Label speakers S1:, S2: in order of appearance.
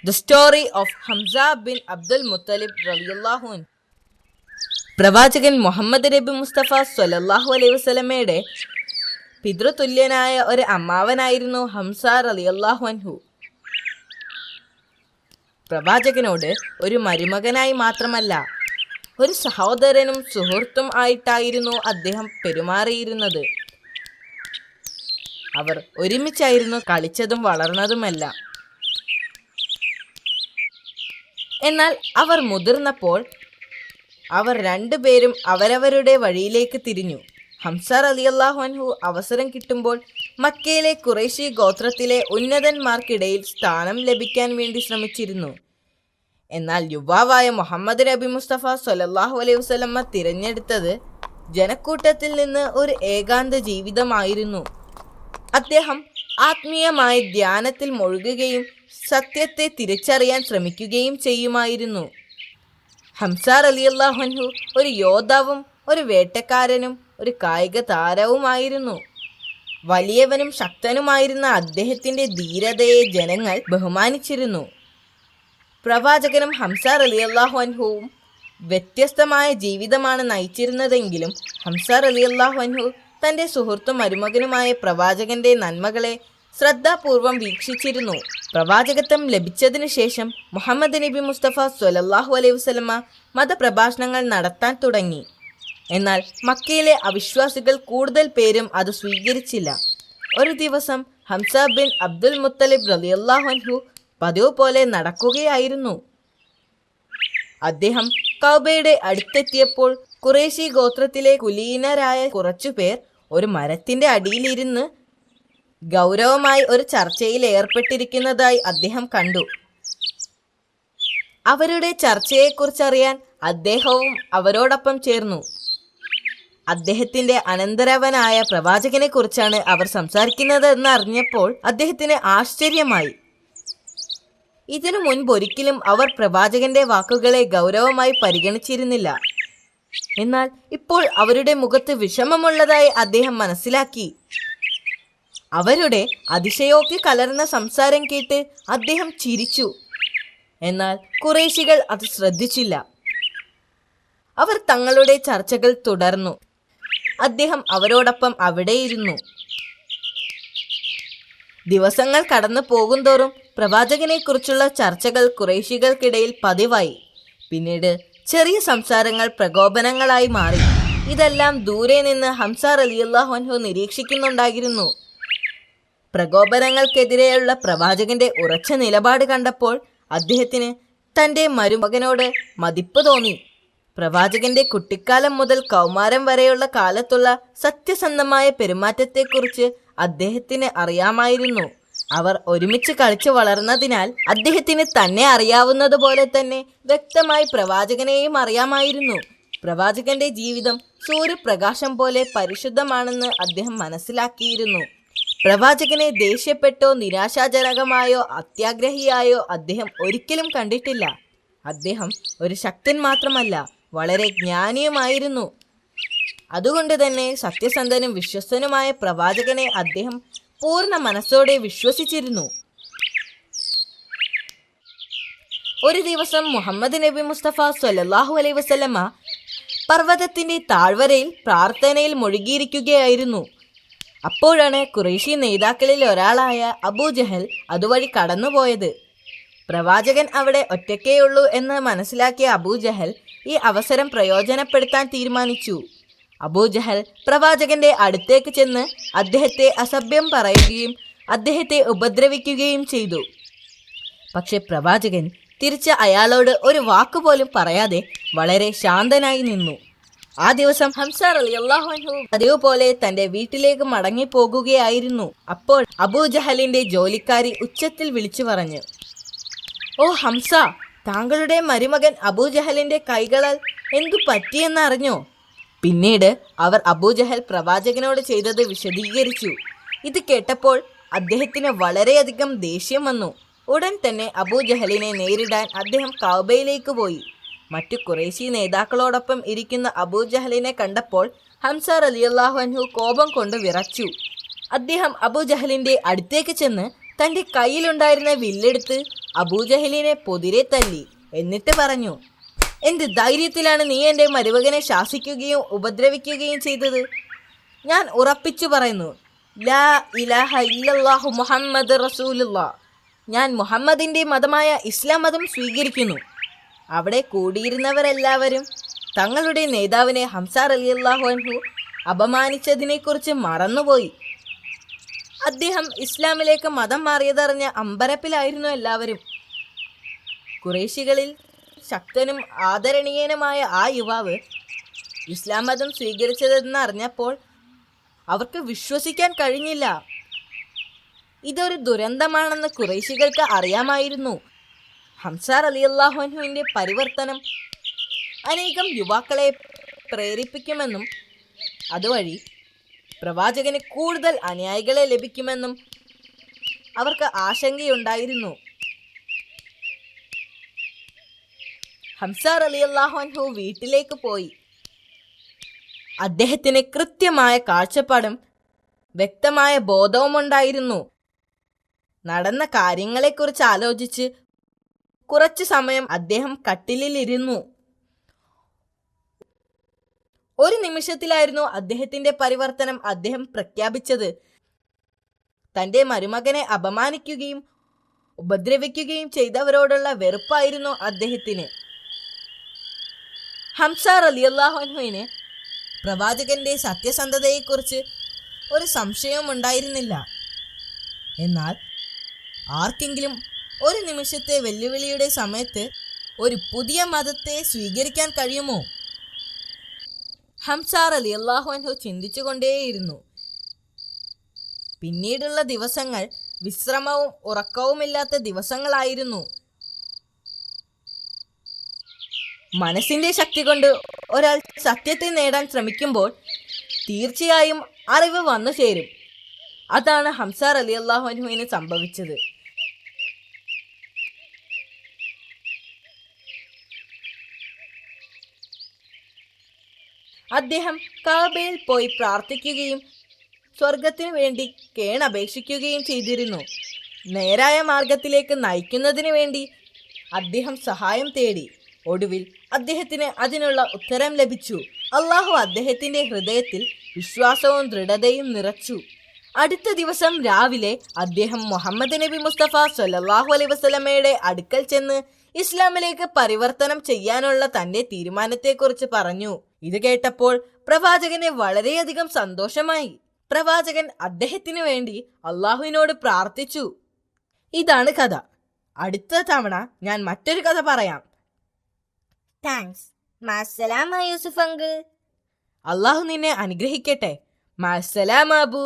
S1: The story of Hamza bin Abdul Muttalib റളിയല്ലാഹു അൻഹു. പ്രവാചകൻ മുഹമ്മദ് നബി മുസ്തഫ സ്വല്ലല്ലാഹു അലൈഹി വസല്ലമയുടെ പിതൃതുല്യനായ ഒരു അമ്മാവനായിരുന്നു ഹംസ റളിയല്ലാഹു അൻഹു. പ്രവാചകനോട് ഒരു മരുമകനായി മാത്രമല്ല, ഒരു സഹോദരനും സുഹൃത്തും ആയിട്ടായിരുന്നു അദ്ദേഹം പെരുമാറിയിരുന്നത്. അവർ ഒരുമിച്ചായിരുന്നു കളിച്ചതും വളർന്നതുമെല്ലാം. എന്നാൽ അവർ മുതിർന്നപ്പോൾ അവർ രണ്ടുപേരും അവരവരുടെ വഴിയിലേക്ക് തിരിഞ്ഞു. ഹംസ റളിയല്ലാഹു അൻഹു അവസരം കിട്ടുമ്പോൾ മക്കയിലെ ഖുറൈശി ഗോത്രത്തിലെ ഉന്നതന്മാർക്കിടയിൽ സ്ഥാനം ലഭിക്കാൻ വേണ്ടി ശ്രമിച്ചിരുന്നു. എന്നാൽ യുവാവായ മുഹമ്മദ് നബി മുസ്തഫ സ്വല്ലല്ലാഹു അലൈഹി വസല്ലമ തിരഞ്ഞെടുത്തത് ജനക്കൂട്ടത്തിൽ നിന്ന് ഒരു ഏകാന്ത ജീവിതമായിരുന്നു. അദ്ദേഹം ആത്മീയമായ ധ്യാനത്തിൽ മുഴുകുകയും സത്യത്തെ തിരിച്ചറിയാൻ ശ്രമിക്കുകയും ചെയ്യുമായിരുന്നു. ഹംസ റളിയല്ലാഹു അൻഹു ഒരു യോദ്ധാവും ഒരു വേട്ടക്കാരനും ഒരു കായിക താരവുമായിരുന്നു. വലിയവനും ശക്തനുമായിരുന്ന അദ്ദേഹത്തിൻ്റെ ധീരതയെ ജനങ്ങൾ ബഹുമാനിച്ചിരുന്നു. പ്രവാചകനും ഹംസ റളിയല്ലാഹു അൻഹുവും വ്യത്യസ്തമായ ജീവിതമാണ് നയിച്ചിരുന്നതെങ്കിലും ഹംസ റളിയല്ലാഹു അൻഹു തൻ്റെ സുഹൃത്തും മരുമകനുമായ പ്രവാചകന്റെ നന്മകളെ ശ്രദ്ധാപൂർവം വീക്ഷിച്ചിരുന്നു. പ്രവാചകത്വം ലഭിച്ചതിനു ശേഷം മുഹമ്മദ് നബി മുസ്തഫ സ്വല്ലല്ലാഹു അലൈഹി വസല്ലമ മതപ്രഭാഷണങ്ങൾ നടത്താൻ തുടങ്ങി. എന്നാൽ മക്കയിലെ അവിശ്വാസികൾ കൂടുതൽ പേരും അത് സ്വീകരിച്ചില്ല. ഒരു ദിവസം ഹംസ ബിൻ അബ്ദുൽ മുത്തലിബ് റളിയല്ലാഹു അൻഹു പതിവ് പോലെ നടക്കുകയായിരുന്നു. അദ്ദേഹം കഅബയുടെ അടുത്തെത്തിയപ്പോൾ ഖുറൈശി ഗോത്രത്തിലെ കുലീനരായ കുറച്ചുപേർ ഒരു മരത്തിന്റെ അടിയിലിരുന്ന് ഗൗരവമായി ഒരു ചർച്ചയിൽ ഏർപ്പെട്ടിരിക്കുന്നതായി അദ്ദേഹം കണ്ടു. അവരുടെ ചർച്ചയെക്കുറിച്ചറിയാൻ അദ്ദേഹവും അവരോടൊപ്പം ചേർന്നു. അദ്ദേഹത്തിന്റെ അനന്തരവനായ പ്രവാചകനെ കുറിച്ചാണ് അവർ സംസാരിക്കുന്നത് എന്ന് അറിഞ്ഞപ്പോൾ അദ്ദേഹത്തിന് ആശ്ചര്യമായി. ഇതിനു മുൻപൊരിക്കലും അവർ പ്രവാചകന്റെ വാക്കുകളെ ഗൗരവമായി പരിഗണിച്ചിരുന്നില്ല. എന്നാൽ ഇപ്പോൾ അവരുടെ മുഖത്ത് വിഷമമുള്ളതായി അദ്ദേഹം മനസ്സിലാക്കി. അവരുടെ അതിശയോക്തി കലർന്ന സംസാരം കേട്ട് അദ്ദേഹം ചിരിച്ചു. എന്നാൽ ഖുറൈശികൾ അത് ശ്രദ്ധിച്ചില്ല. അവർ തങ്ങളുടെ ചർച്ചകൾ തുടർന്നു. അദ്ദേഹം അവരോടൊപ്പം അവിടെയിരുന്നു. ദിവസങ്ങൾ കടന്നു പോകുന്തോറും പ്രവാചകനെക്കുറിച്ചുള്ള ചർച്ചകൾ ഖുറൈശികൾക്കിടയിൽ പതിവായി. പിന്നീട് ചെറിയ സംസാരങ്ങൾ പ്രകോപനങ്ങളായി മാറി. ഇതെല്ലാം ദൂരെ നിന്ന് ഹംസ റളിയല്ലാഹു അൻഹു നിരീക്ഷിക്കുന്നുണ്ടായിരുന്നു. പ്രകോപനങ്ങൾക്കെതിരെയുള്ള പ്രവാചകന്റെ ഉറച്ച നിലപാട് കണ്ടപ്പോൾ അദ്ദേഹത്തിന് തൻ്റെ മരുമകനോട് മതിപ്പ് തോന്നി. പ്രവാചകന്റെ കുട്ടിക്കാലം മുതൽ കൗമാരം വരെയുള്ള കാലത്തുള്ള സത്യസന്ധമായ പെരുമാറ്റത്തെക്കുറിച്ച് അദ്ദേഹത്തിന് അറിയാമായിരുന്നു. അവർ ഒരുമിച്ച് കളിച്ചു വളർന്നതിനാൽ അദ്ദേഹത്തിന് തന്നെ അറിയാവുന്നതുപോലെ തന്നെ വ്യക്തമായി പ്രവാചകനെയും അറിയാമായിരുന്നു. പ്രവാചകന്റെ ജീവിതം സൂര്യപ്രകാശം പോലെ പരിശുദ്ധമാണെന്ന് അദ്ദേഹം മനസ്സിലാക്കിയിരുന്നു. പ്രവാചകനെ ദേഷ്യപ്പെട്ടോ നിരാശാജനകമായോ അത്യാഗ്രഹിയായോ അദ്ദേഹം ഒരിക്കലും കണ്ടിട്ടില്ല. അദ്ദേഹം ഒരു ശക്തൻ മാത്രമല്ല, വളരെ ജ്ഞാനിയുമായിരുന്നു. അതുകൊണ്ട് തന്നെ സത്യസന്ധനും വിശ്വസ്തനുമായ പ്രവാചകനെ അദ്ദേഹം പൂർണ്ണ മനസ്സോടെ വിശ്വസിച്ചിരുന്നു. ഒരു ദിവസം മുഹമ്മദ് നബി മുസ്തഫ സ്വല്ലല്ലാഹു അലൈഹി വസല്ലമ പർവ്വതത്തിന്റെ താഴ്വരയിൽ പ്രാർത്ഥനയിൽ മുഴുകിയിരിക്കുകയായിരുന്നു. അപ്പോഴാണ് ഖുറൈശി നേതാക്കളിൽ ഒരാളായ അബൂജഹൽ അതുവഴി കടന്നുപോയത്. പ്രവാചകൻ അവിടെ ഒറ്റക്കേയുള്ളൂ എന്ന് മനസ്സിലാക്കിയ അബൂജഹൽ ഈ അവസരം പ്രയോജനപ്പെടുത്താൻ തീരുമാനിച്ചു. അബൂജഹൽ പ്രവാചകന്റെ അടുത്തേക്ക് ചെന്ന് അദ്ദേഹത്തെ അസഭ്യം പറയുകയും അദ്ദേഹത്തെ ഉപദ്രവിക്കുകയും ചെയ്തു. പക്ഷെ പ്രവാചകൻ തിരിച്ച് അയാളോട് ഒരു വാക്കുപോലും പറയാതെ വളരെ ശാന്തനായി നിന്നു. ആ ദിവസം ഹംസ റളിയല്ലാഹു അൻഹു പതിവ് പോലെ തന്റെ വീട്ടിലേക്ക് മടങ്ങി പോകുകയായിരുന്നു. അപ്പോൾ അബൂജഹലിന്റെ ജോലിക്കാരി ഉച്ചത്തിൽ വിളിച്ചു പറഞ്ഞു, "ഓ ഹംസ, താങ്കളുടെ മരുമകൻ അബൂജഹലിന്റെ കൈകളാൽ എന്തു പറ്റിയെന്ന് അറിഞ്ഞോ?" പിന്നീട് അവർ അബൂജഹൽ പ്രവാചകനോട് ചെയ്തത് വിശദീകരിച്ചു. ഇത് കേട്ടപ്പോൾ അദ്ദേഹത്തിന് വളരെയധികം ദേഷ്യം വന്നു. ഉടൻ തന്നെ അബൂജഹലിനെ നേരിടാൻ അദ്ദേഹം കഅബയിലേക്ക് പോയി. മറ്റു ഖുറൈശി നേതാക്കളോടൊപ്പം ഇരിക്കുന്ന അബൂജഹലിനെ കണ്ടപ്പോൾ ഹംസ റളിയല്ലാഹു അൻഹു കോപം കൊണ്ട് വിറച്ചു. അദ്ദേഹം അബൂജഹലിന്റെ അടുത്തേക്ക് ചെന്ന് തൻ്റെ കയ്യിലുണ്ടായിരുന്ന വില്ലെടുത്ത് അബൂജഹലിനെ പൊതിരെ തല്ലി. എന്നിട്ട് പറഞ്ഞു, എന്ത് ധൈര്യത്തിലാണ് നീ എൻ്റെ മരുമകനെ ശാസിക്കുകയും ഉപദ്രവിക്കുകയും ചെയ്തത്? ഞാൻ ഉറപ്പിച്ചു പറയുന്നു, ലാ ഇലാഹ ഇല്ലല്ലാഹു മുഹമ്മദ് റസൂലുള്ളാഹ്, ഞാൻ മുഹമ്മദിൻ്റെ മതമായ ഇസ്ലാം മതം സ്വീകരിക്കുന്നു. അവിടെ കൂടിയിരുന്നവരെല്ലാവരും തങ്ങളുടെ നേതാവിനെ ഹംസ റളിയല്ലാഹു അൻഹു അപമാനിച്ചതിനെക്കുറിച്ച് മറന്നുപോയി. അദ്ദേഹം ഇസ്ലാമിലേക്ക് മതം മാറിയതറിഞ്ഞ അമ്പരപ്പിലായിരുന്നു എല്ലാവരും. ഖുറൈശികളിൽ ശക്തനും ആദരണീയനുമായ ആ യുവാവ് ഇസ്ലാം മതം സ്വീകരിച്ചതെന്ന് അറിഞ്ഞപ്പോൾ അവർക്ക് വിശ്വസിക്കാൻ കഴിഞ്ഞില്ല. ഇതൊരു ദുരന്തമാണെന്ന് ഖുറൈശികൾക്ക് അറിയാമായിരുന്നു. ഹംസ റളിയല്ലാഹു അൻഹുവിൻ്റെ പരിവർത്തനം അനേകം യുവാക്കളെ പ്രേരിപ്പിക്കുമെന്നും അതുവഴി പ്രവാചകന് കൂടുതൽ അനുയായികളെ ലഭിക്കുമെന്നും അവർക്ക് ആശങ്കയുണ്ടായിരുന്നു. ഹംസ റളിയല്ലാഹു അൻഹു വീട്ടിലേക്ക് പോയി. അദ്ദേഹത്തിന് കൃത്യമായ കാഴ്ചപ്പാടും വ്യക്തമായ ബോധവുമുണ്ടായിരുന്നു. നടന്ന കാര്യങ്ങളെക്കുറിച്ച് ആലോചിച്ച് കുറച്ചു സമയം അദ്ദേഹം കട്ടിലിരുന്നു. ഒരു നിമിഷത്തിലായിരുന്നു അദ്ദേഹത്തിന്റെ പരിവർത്തനം അദ്ദേഹം പ്രഖ്യാപിച്ചത്. തന്റെ മരുമകനെ അപമാനിക്കുകയും ഉപദ്രവിക്കുകയും ചെയ്തവരോടുള്ള വെറുപ്പായിരുന്നു അദ്ദേഹത്തിന്. ഹംസ റളിയല്ലാഹു അൻഹുവിന് പ്രവാചകന്റെ സത്യസന്ധതയെക്കുറിച്ച് ഒരു സംശയവും ഉണ്ടായിരുന്നില്ല. എന്നാൽ ആർക്കെങ്കിലും ഒരു നിമിഷത്തെ വെല്ലുവിളിയുടെ സമയത്ത് ഒരു പുതിയ മതത്തെ സ്വീകരിക്കാൻ കഴിയുമോ? ഹംസ റളിയല്ലാഹു അൻഹു ചിന്തിച്ചുകൊണ്ടേയിരുന്നു. പിന്നീടുള്ള ദിവസങ്ങൾ വിശ്രമവും ഉറക്കവുമില്ലാത്ത ദിവസങ്ങളായിരുന്നു. മനസ്സിന്റെ ശക്തി കൊണ്ട് ഒരാൾ സത്യത്തെ നേടാൻ ശ്രമിക്കുമ്പോൾ തീർച്ചയായും അറിവ് വന്നു ചേരും. അതാണ് ഹംസ റളിയല്ലാഹു അൻഹുവിന് സംഭവിച്ചത്. അദ്ദേഹം കഅബയിൽ പോയി പ്രാർത്ഥിക്കുകയും സ്വർഗത്തിനു വേണ്ടി കേണപേക്ഷിക്കുകയും ചെയ്തിരുന്നു. നേരായ മാർഗത്തിലേക്ക് നയിക്കുന്നതിന് വേണ്ടി അദ്ദേഹം സഹായം തേടി. ഒടുവിൽ അദ്ദേഹത്തിന് അതിനുള്ള ഉത്തരം ലഭിച്ചു. അള്ളാഹു അദ്ദേഹത്തിന്റെ ഹൃദയത്തിൽ വിശ്വാസവും ദൃഢതയും നിറച്ചു. അടുത്ത ദിവസം രാവിലെ അദ്ദേഹം മുഹമ്മദ് നബി മുസ്തഫ സ്വല്ലല്ലാഹു അലൈഹി വസല്ലമയുടെ അടുക്കൽ ചെന്ന് ഇസ്ലാമിലേക്ക് പരിവർത്തനം ചെയ്യാനുള്ള തന്റെ തീരുമാനത്തെക്കുറിച്ച് പറഞ്ഞു. ഇത് കേട്ടപ്പോൾ പ്രവാചകന് വളരെയധികം സന്തോഷമായി. പ്രവാചകൻ അദ്ദേഹത്തിന് വേണ്ടി അള്ളാഹുവിനോട് പ്രാർത്ഥിച്ചു. ഇതാണ് കഥ. അടുത്ത തവണ ഞാൻ മറ്റൊരു കഥ പറയാം.
S2: താങ്ക്സ്. മാസ്സലാമ യൂസുഫ് അങ്കിൾ.
S1: അള്ളാഹു നിന്നെ അനുഗ്രഹിക്കട്ടെ. മഅസ്സലാമ അബൂ.